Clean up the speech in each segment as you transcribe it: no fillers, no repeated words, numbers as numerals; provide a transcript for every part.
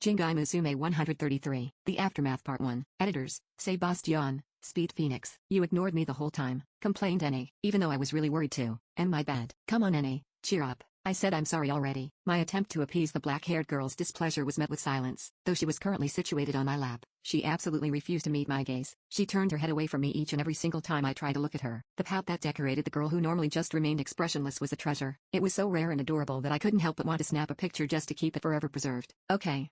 Jingai Musume 133. The Aftermath Part 1. Editors, Sebastian, Speed Phoenix. You ignored me the whole time, complained Annie, even though I was really worried too. And my bad. Come on Annie, cheer up. I said I'm sorry already. My attempt to appease the black-haired girl's displeasure was met with silence. Though she was currently situated on my lap, she absolutely refused to meet my gaze. She turned her head away from me each and every single time I tried to look at her. The pout that decorated the girl who normally just remained expressionless was a treasure. It was so rare and adorable that I couldn't help but want to snap a picture just to keep it forever preserved. Okay,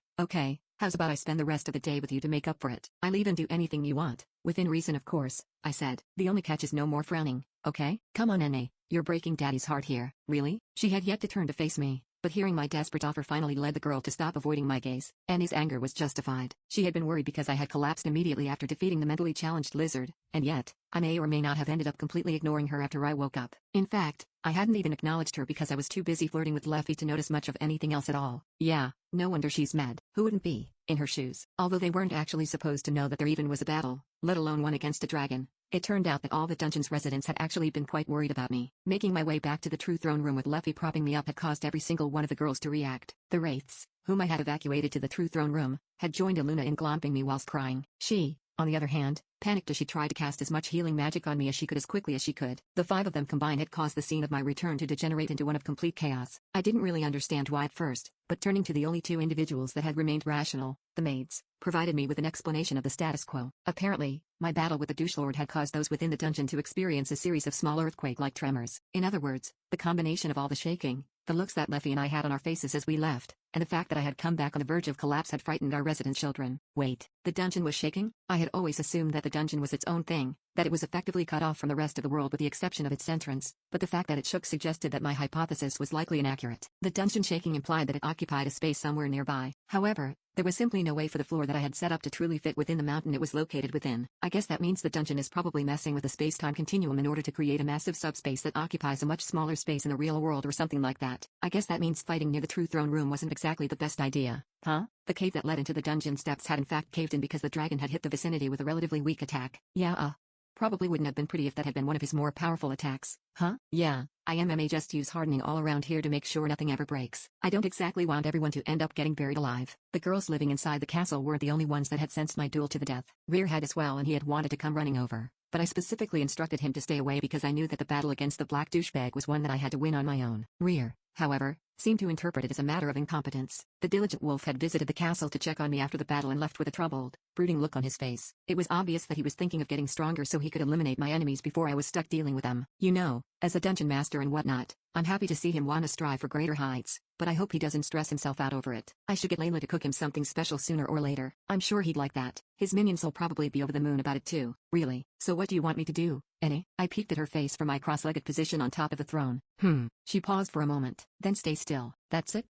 how's about I spend the rest of the day with you to make up for it? I'll even do anything you want. Within reason of course, I said. The only catch is no more frowning, okay? Come on Annie. You're breaking Daddy's heart here. Really? She had yet to turn to face me, but hearing my desperate offer finally led the girl to stop avoiding my gaze. Annie's anger was justified. She had been worried because I had collapsed immediately after defeating the mentally challenged lizard, and yet, I may or may not have ended up completely ignoring her after I woke up. In fact, I hadn't even acknowledged her because I was too busy flirting with Leffy to notice much of anything else at all. Yeah, no wonder she's mad. Who wouldn't be, in her shoes? Although they weren't actually supposed to know that there even was a battle, let alone one against a dragon. It turned out that all the dungeon's residents had actually been quite worried about me. Making my way back to the true throne room with Leffy propping me up had caused every single one of the girls to react. The wraiths, whom I had evacuated to the true throne room, had joined Aluna in glomping me whilst crying. She, on the other hand, panicked as she tried to cast as much healing magic on me as she could as quickly as she could. The five of them combined had caused the scene of my return to degenerate into one of complete chaos. I didn't really understand why at first, but turning to the only two individuals that had remained rational, the maids, provided me with an explanation of the status quo. Apparently, my battle with the douche lord had caused those within the dungeon to experience a series of small earthquake-like tremors. In other words, the combination of all the shaking, the looks that Leffy and I had on our faces as we left, and the fact that I had come back on the verge of collapse had frightened our resident children. Wait, the dungeon was shaking? I had always assumed that the dungeon was its own thing, that it was effectively cut off from the rest of the world with the exception of its entrance, but the fact that it shook suggested that my hypothesis was likely inaccurate. The dungeon shaking implied that it occupied a space somewhere nearby. However, there was simply no way for the floor that I had set up to truly fit within the mountain it was located within. I guess that means the dungeon is probably messing with the space-time continuum in order to create a massive subspace that occupies a much smaller space in the real world or something like that. I guess that means fighting near the true throne room wasn't exactly the best idea. Huh? The cave that led into the dungeon steps had in fact caved in because the dragon had hit the vicinity with a relatively weak attack. Yeah, probably wouldn't have been pretty if that had been one of his more powerful attacks. Huh? Yeah, I may just use hardening all around here to make sure nothing ever breaks. I don't exactly want everyone to end up getting buried alive. The girls living inside the castle weren't the only ones that had sensed my duel to the death. Rear had as well and he had wanted to come running over, but I specifically instructed him to stay away because I knew that the battle against the black douchebag was one that I had to win on my own. Rear, however, seemed to interpret it as a matter of incompetence. The diligent wolf had visited the castle to check on me after the battle and left with a troubled, brooding look on his face. It was obvious that he was thinking of getting stronger so he could eliminate my enemies before I was stuck dealing with them. You know, as a dungeon master and whatnot, I'm happy to see him want to strive for greater heights, but I hope he doesn't stress himself out over it. I should get Layla to cook him something special sooner or later. I'm sure he'd like that. His minions will probably be over the moon about it too. Really? So what do you want me to do, Annie? I peeked at her face from my cross-legged position on top of the throne. She paused for a moment, then stay still. That's it?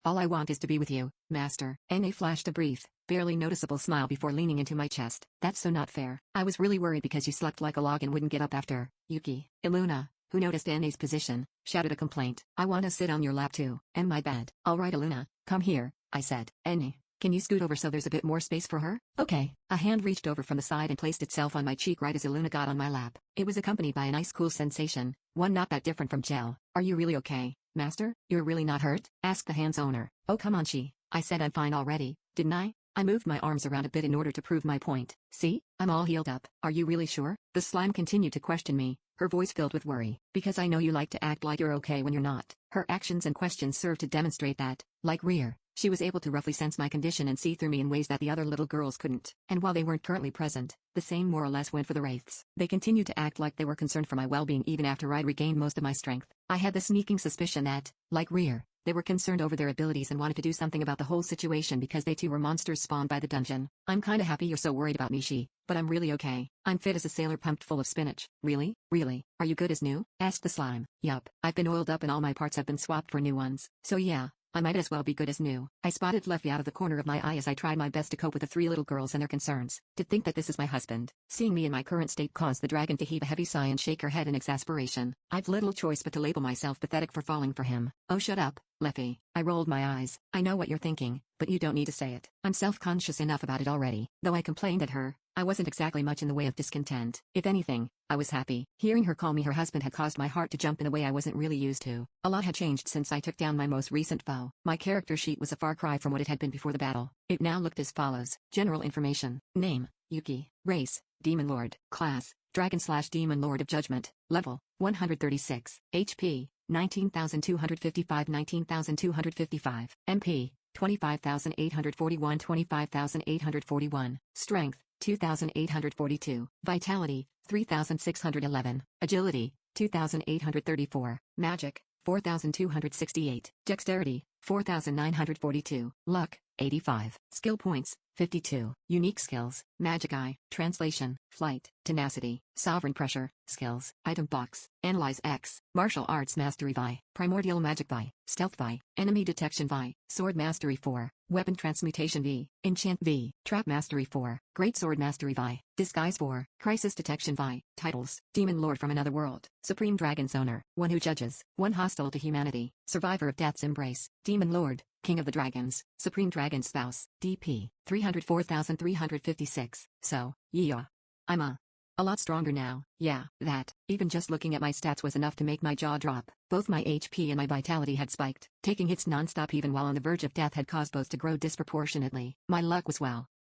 All I want is to be with you, master. Annie flashed a brief, barely noticeable smile before leaning into my chest. That's so not fair. I was really worried because you slept like a log and wouldn't get up after. Yuki. Iluna, who noticed Annie's position, shouted a complaint. I want to sit on your lap too. And my bed. Alright Iluna, come here, I said. Annie, can you scoot over so there's a bit more space for her? Okay. A hand reached over from the side and placed itself on my cheek right as Iluna got on my lap. It was accompanied by a nice cool sensation, one not that different from gel. Are you really okay, master? You're really not hurt? Asked the hand's owner. Oh come on I said I'm fine already, didn't I? I moved my arms around a bit in order to prove my point. See? I'm all healed up. Are you really sure? The slime continued to question me, her voice filled with worry. Because I know you like to act like you're okay when you're not. Her actions and questions served to demonstrate that, like Rear, she was able to roughly sense my condition and see through me in ways that the other little girls couldn't. And while they weren't currently present, the same more or less went for the wraiths. They continued to act like they were concerned for my well-being even after I'd regained most of my strength. I had the sneaking suspicion that, like Rear, they were concerned over their abilities and wanted to do something about the whole situation because they too were monsters spawned by the dungeon. I'm kinda happy you're so worried about me, but I'm really okay. I'm fit as a sailor pumped full of spinach. Really? Really? Are you good as new? Asked the slime. Yup. I've been oiled up and all my parts have been swapped for new ones. So yeah, I might as well be good as new. I spotted Leffy out of the corner of my eye as I tried my best to cope with the three little girls and their concerns. To think that this is my husband. Seeing me in my current state caused the dragon to heave a heavy sigh and shake her head in exasperation. I've little choice but to label myself pathetic for falling for him. Oh shut up, Leffy. I rolled my eyes. I know what you're thinking, but you don't need to say it. I'm self-conscious enough about it already. Though I complained at her, I wasn't exactly much in the way of discontent. If anything, I was happy. Hearing her call me her husband had caused my heart to jump in a way I wasn't really used to. A lot had changed since I took down my most recent foe. My character sheet was a far cry from what it had been before the battle. It now looked as follows. General information. Name, Yuki. Race, Demon Lord. Class, Dragon/Demon Lord of Judgment. Level, 136. HP, 19,255 19,255. MP, 25,841 25,841. Strength, 2,842. Vitality, 3,611. Agility, 2,834. Magic, 4,268. Dexterity, 4,942. Luck, 85. Skill points, 52. Unique skills, Magic Eye, Translation, Flight, Tenacity, Sovereign Pressure, Skills, Item Box, Analyze X, Martial Arts Mastery Vi, Primordial Magic Vi, Stealth Vi, Enemy Detection Vi, Sword Mastery 4, Weapon Transmutation V, Enchant V, Trap Mastery 4, Great Sword Mastery Vi, Disguise 4, Crisis Detection Vi. Titles, Demon Lord from Another World, Supreme Dragon's Owner, One Who Judges, One Hostile to Humanity, Survivor of Death's Embrace, Demon Lord, King of the Dragons, Supreme Dragon Spouse, DP, 304,356. So, yeah. I'm a lot stronger now, yeah, that. Even just looking at my stats was enough to make my jaw drop. Both my HP and my vitality had spiked. Taking hits non-stop even while on the verge of death had caused both to grow disproportionately. My luck was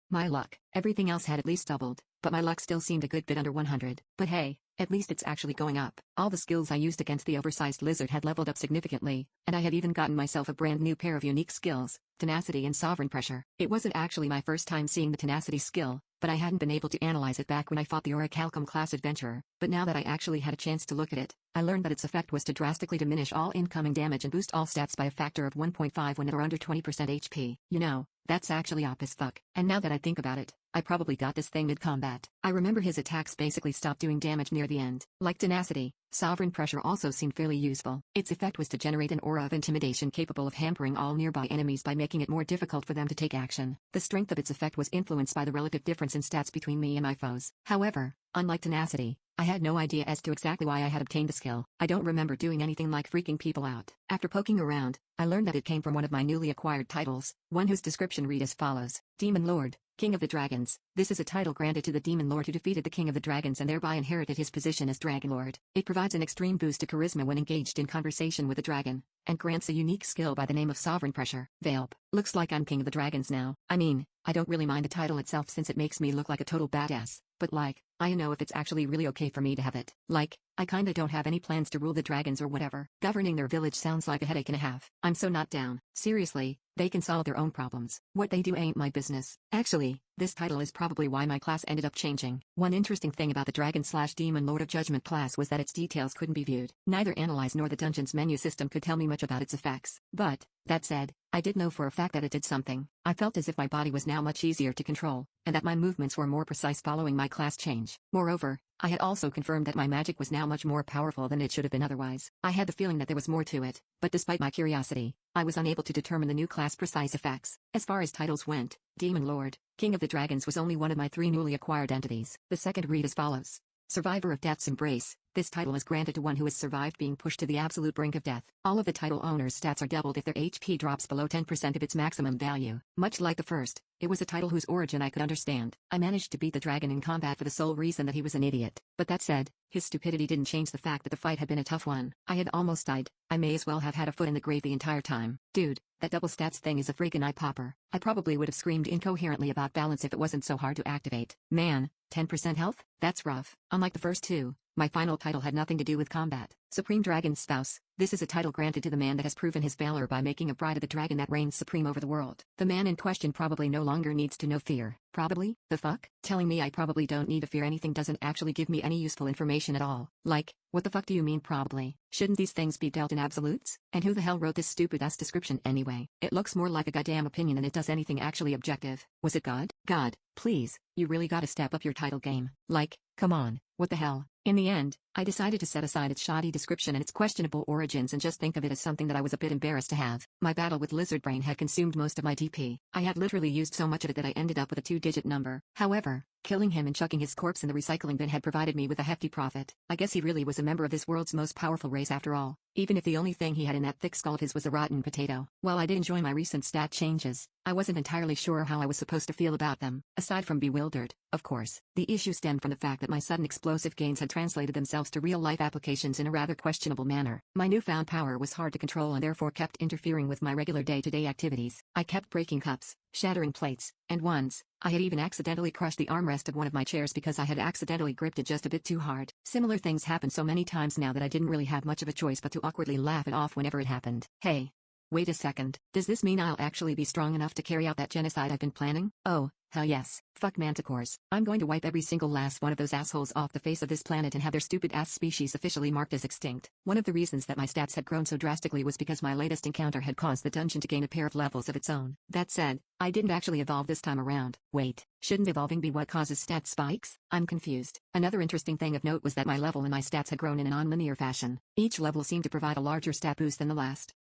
my luck. Everything else had at least doubled, but my luck still seemed a good bit under 100. But hey, at least it's actually going up. All the skills I used against the oversized lizard had leveled up significantly, and I had even gotten myself a brand new pair of unique skills, Tenacity and Sovereign Pressure. It wasn't actually my first time seeing the Tenacity skill, but I hadn't been able to analyze it back when I fought the Orichalcum class adventurer. But now that I actually had a chance to look at it, I learned that its effect was to drastically diminish all incoming damage and boost all stats by a factor of 1.5 when at or under 20% HP. You know, that's actually op as fuck. And now that I think about it, I probably got this thing mid-combat. I remember his attacks basically stopped doing damage near the end. Like Tenacity, Sovereign Pressure also seemed fairly useful. Its effect was to generate an aura of intimidation capable of hampering all nearby enemies by making it more difficult for them to take action. The strength of its effect was influenced by the relative difference in stats between me and my foes. However, unlike Tenacity, I had no idea as to exactly why I had obtained the skill. I don't remember doing anything like freaking people out. After poking around, I learned that it came from one of my newly acquired titles, one whose description read as follows. Demon Lord, King of the Dragons. This is a title granted to the Demon Lord who defeated the King of the Dragons and thereby inherited his position as Dragon Lord. It provides an extreme boost to charisma when engaged in conversation with a dragon, and grants a unique skill by the name of Sovereign Pressure. Velp. Looks like I'm King of the Dragons now. I mean, I don't really mind the title itself since it makes me look like a total badass, but like, I know if it's actually really okay for me to have it. Like, I kinda don't have any plans to rule the dragons or whatever. Governing their village sounds like a headache and a half. I'm so not down. Seriously, they can solve their own problems. What they do ain't my business. Actually, this title is probably why my class ended up changing. One interesting thing about the Dragon/Demon Lord of Judgment class was that its details couldn't be viewed. Neither Analyze nor the dungeon's menu system could tell me much about its effects. But, that said, I did know for a fact that it did something. I felt as if my body was now much easier to control, and that my movements were more precise following my class change. Moreover, I had also confirmed that my magic was now much more powerful than it should have been otherwise. I had the feeling that there was more to it, but despite my curiosity, I was unable to determine the new class' precise effects. As far as titles went, Demon Lord, King of the Dragons was only one of my 3 newly acquired entities. The second read as follows. Survivor of Death's Embrace. This title is granted to one who has survived being pushed to the absolute brink of death. All of the title owners' stats are doubled if their HP drops below 10% of its maximum value. Much like the first, it was a title whose origin I could understand. I managed to beat the dragon in combat for the sole reason that he was an idiot. But that said, his stupidity didn't change the fact that the fight had been a tough one. I had almost died. I may as well have had a foot in the grave the entire time. Dude, that double stats thing is a freaking eye popper. I probably would have screamed incoherently about balance if it wasn't so hard to activate. Man, 10% health? That's rough. Unlike the first two, my final title had nothing to do with combat. Supreme Dragon's Spouse. This is a title granted to the man that has proven his valor by making a bride of the dragon that reigns supreme over the world. The man in question probably no longer needs to know fear. Probably? The fuck? Telling me I probably don't need to fear anything doesn't actually give me any useful information at all. Like, what the fuck do you mean probably? Shouldn't these things be dealt in absolutes? And who the hell wrote this stupid-ass description anyway? It looks more like a goddamn opinion than it does anything actually objective. Was it God? God, please, you really gotta step up your title game. Like, come on, what the hell? In the end, I decided to set aside its shoddy description and its questionable origins and just think of it as something that I was a bit embarrassed to have. My battle with Lizard Brain had consumed most of my DP. I had literally used so much of it that I ended up with a 2-digit number. However, killing him and chucking his corpse in the recycling bin had provided me with a hefty profit. I guess he really was a member of this world's most powerful race after all, even if the only thing he had in that thick skull of his was a rotten potato. While I did enjoy my recent stat changes, I wasn't entirely sure how I was supposed to feel about them, aside from bewildered, of course. The issue stemmed from the fact that my sudden explosive gains had translated themselves to real-life applications in a rather questionable manner. My newfound power was hard to control and therefore kept interfering with my regular day-to-day activities. I kept breaking cups, shattering plates, and once, I had even accidentally crushed the armrest of one of my chairs because I had accidentally gripped it just a bit too hard. Similar things happen so many times now that I didn't really have much of a choice but to awkwardly laugh it off whenever it happened. Hey. Wait a second, does this mean I'll actually be strong enough to carry out that genocide I've been planning? Oh, hell yes. Fuck manticores. I'm going to wipe every single last one of those assholes off the face of this planet and have their stupid-ass species officially marked as extinct. One of the reasons that my stats had grown so drastically was because my latest encounter had caused the dungeon to gain a pair of levels of its own. That said, I didn't actually evolve this time around. Wait, shouldn't evolving be what causes stat spikes? I'm confused. Another interesting thing of note was that my level and my stats had grown in a non-linear fashion. Each level seemed to provide a larger stat boost than the last.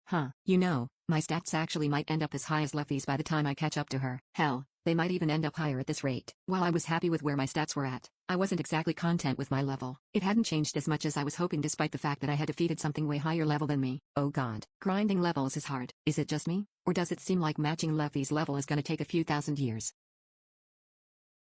You know, my stats actually might end up as high as Luffy's by the time I catch up to her. Hell, they might even end up higher at this rate. While I was happy with where my stats were at, I wasn't exactly content with my level. It hadn't changed as much as I was hoping despite the fact that I had defeated something way higher level than me. Oh god. Grinding levels is hard. Is it just me? Or does it seem like matching Luffy's level is gonna take a few thousand years?